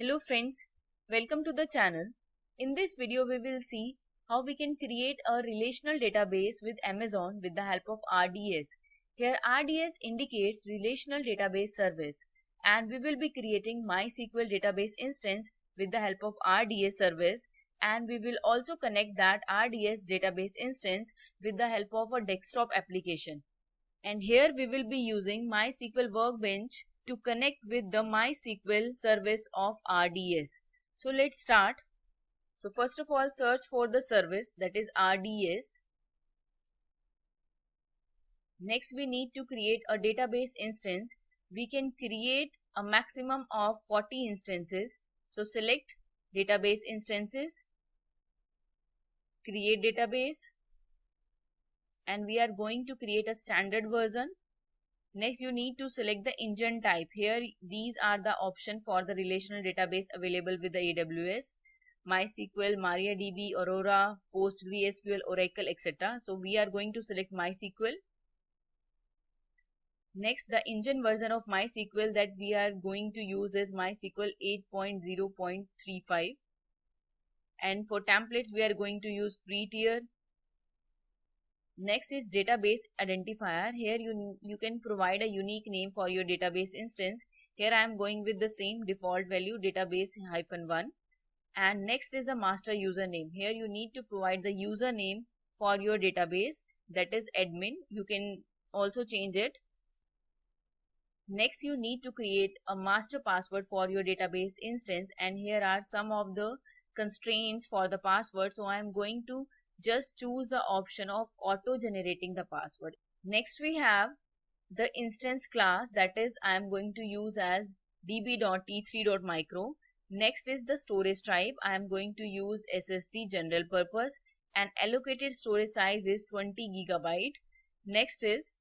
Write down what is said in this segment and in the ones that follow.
Hello friends, welcome to the channel. In this video we will see how we can create a relational database with Amazon with the help of RDS. Here RDS indicates Relational Database Service and we will be creating MySQL database instance with the help of RDS service, and we will also connect that RDS database instance with the help of a desktop application. And here we will be using MySQL Workbench to connect with the MySQL service of RDS. So let's start. So first of all, search for the service, that is RDS. Next we need to create a database instance. We can create a maximum of 40 instances. So select database instances, create database, and we are going to create a standard version. Next you need to select the engine type. Here these are the options for the relational database available with the AWS: MySQL, MariaDB, Aurora, PostgreSQL, Oracle, etc. So we are going to select MySQL. Next, the engine version of MySQL that we are going to use is MySQL 8.0.35, and for templates we are going to use free tier. Next is database identifier. Here you can provide a unique name for your database instance. Here I am going with the same default value, database-1. And next is a master username. Here you need to provide the username for your database, that is admin. You can also change it. Next you need to create a master password for your database instance, and here are some of the constraints for the password. So I am going to just choose the option of auto generating the password. Next we have the instance class, that is I am going to use as db.t3.micro. Next is the storage type. I am going to use SSD general purpose, and allocated storage size is 20 GB. Next is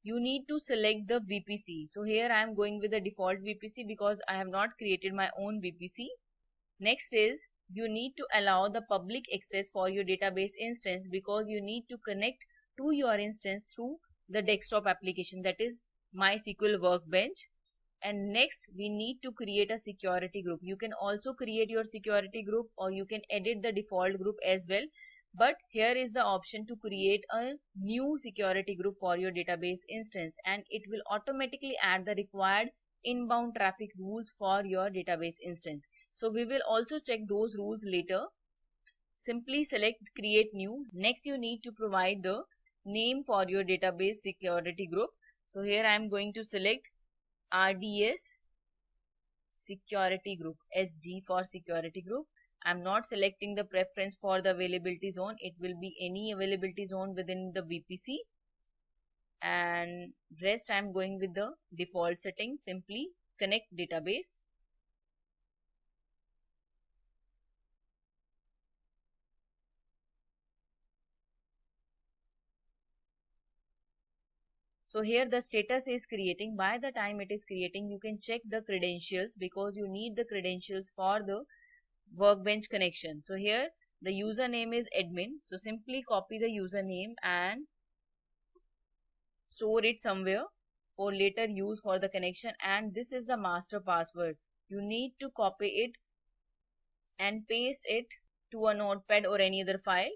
you need to select the VPC. So here I am going with the default VPC because I have not created my own VPC. Next is you need to allow the public access for your database instance because you need to connect to your instance through the desktop application, that is MySQL Workbench. And next we need to create a security group. You can also create your security group or you can edit the default group as well. But here is the option to create a new security group for your database instance, and it will automatically add the required inbound traffic rules for your database instance. So we will also check those rules later. Simply select create new. Next you need to provide the name for your database security group. So here I am going to select RDS security group, SG for security group. I am not selecting the preference for the availability zone. It will be any availability zone within the VPC, and rest I am going with the default settings. Simply connect database. So here the status is creating. By the time it is creating, you can check the credentials because you need the credentials for the Workbench connection. So here the username is admin. So simply copy the username and store it somewhere for later use for the connection. And this is the master password. You need to copy it and paste it to a notepad or any other file.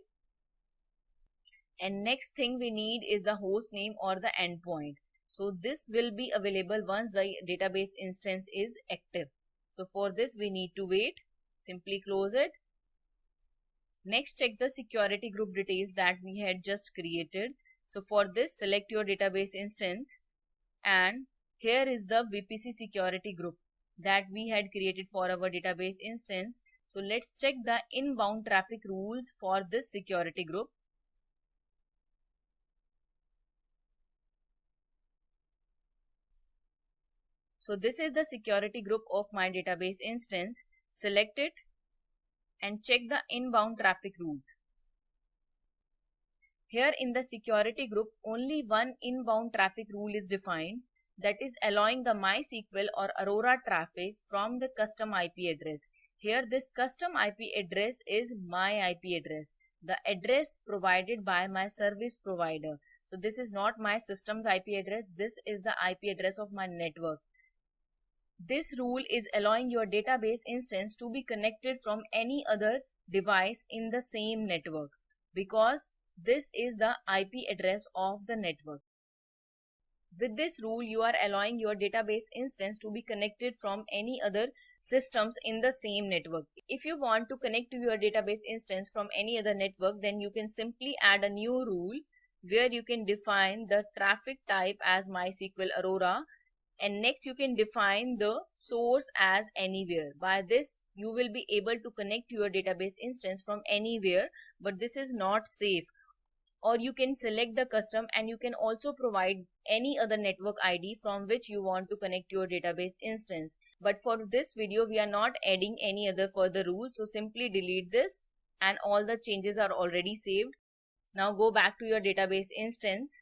And next thing we need is the host name or the endpoint. So this will be available once the database instance is active. So for this we need to wait. Simply close it. Next, check the security group details that we had just created. So for this, select your database instance, and here is the VPC security group that we had created for our database instance. So let's check the inbound traffic rules for this security group. So this is the security group of my database instance. Select it and check the inbound traffic rules. Here in the security group, only one inbound traffic rule is defined, that is allowing the MySQL or Aurora traffic from the custom IP address. Here this custom IP address is my IP address, the address provided by my service provider. So this is not my system's IP address, this is the IP address of my network. This rule is allowing your database instance to be connected from any other device in the same network, because this is the IP address of the network. With this rule, you are allowing your database instance to be connected from any other systems in the same network. If you want to connect to your database instance from any other network, then you can simply add a new rule where you can define the traffic type as MySQL Aurora, and next you can define the source as anywhere. By this, you will be able to connect to your database instance from anywhere, but this is not safe. Or you can select the custom, and you can also provide any other network ID from which you want to connect your database instance. But for this video, we are not adding any other further rules, so simply delete this, and all the changes are already saved. Now go back to your database instance,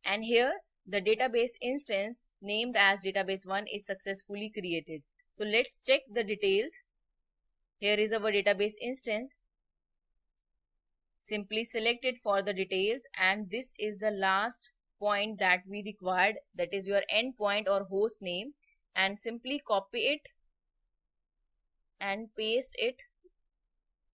and here the database instance named as database1 is successfully created. So let's check the details. Here is our database instance. Simply select it for the details, and this is the last point that we required, that is your endpoint or host name, and simply copy it and paste it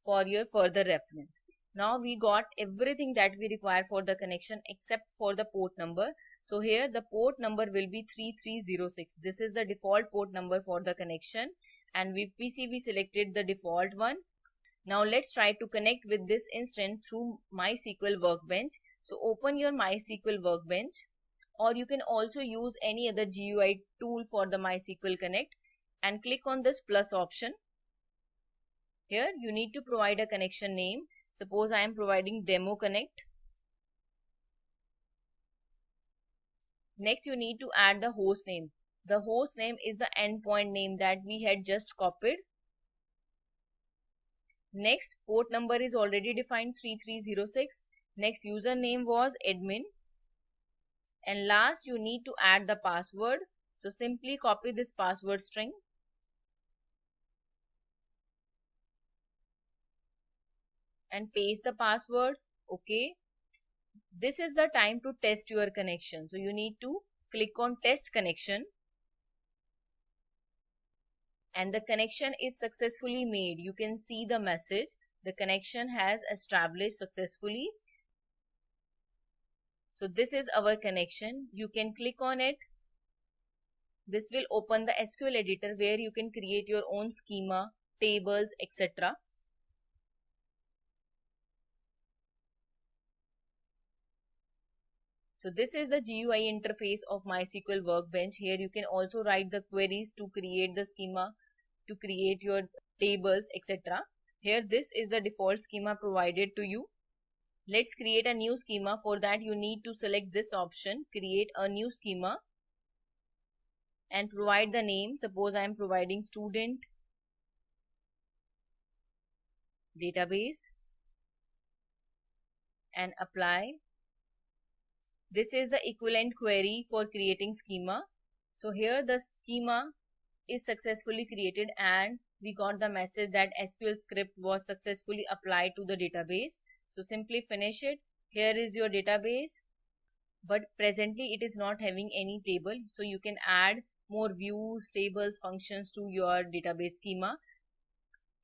for your further reference. Now we got everything that we require for the connection except for the port number. So here the port number will be 3306. This is the default port number for the connection, and with PCB selected the default one. Now let's try to connect with this instance through MySQL Workbench. So open your MySQL Workbench, or you can also use any other GUI tool for the MySQL Connect, and click on this plus option. Here you need to provide a connection name. Suppose I am providing Demo Connect. Next you need to add the host name. The host name is the endpoint name that we had just copied. Next, port number is already defined, 3306. Next, username was admin. And last, you need to add the password. So simply copy this password string and paste the password. Okay. This is the time to test your connection. So you need to click on test connection. And the connection is successfully made. You can see the message. The connection has established successfully. So this is our connection. You can click on it. This will open the SQL editor where you can create your own schema, tables, etc. So this is the GUI interface of MySQL Workbench. Here you can also write the queries to create the schema, to create your tables, etc. Here this is the default schema provided to you. Let's create a new schema. For that you need to select this option, create a new schema, and provide the name. Suppose I am providing student database, and apply. This is the equivalent query for creating schema. So here the schema is successfully created, and we got the message that SQL script was successfully applied to the database. So simply finish it. Here is your database, but presently it is not having any table. So you can add more views, tables, functions to your database schema.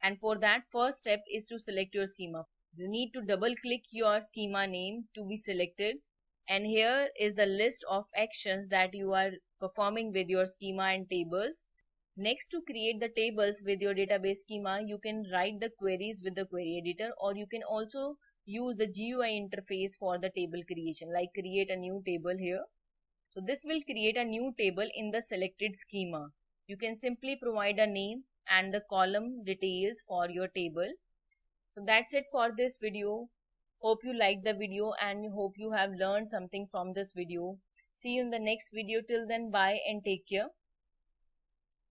And for that, first step is to select your schema. You need to double click your schema name to be selected. And here is the list of actions that you are performing with your schema and tables. Next, to create the tables with your database schema, you can write the queries with the query editor, or you can also use the GUI interface for the table creation, like create a new table here. So this will create a new table in the selected schema. You can simply provide a name and the column details for your table. So that's it for this video. Hope you liked the video and hope you have learned something from this video. See you in the next video. Till then, bye and take care.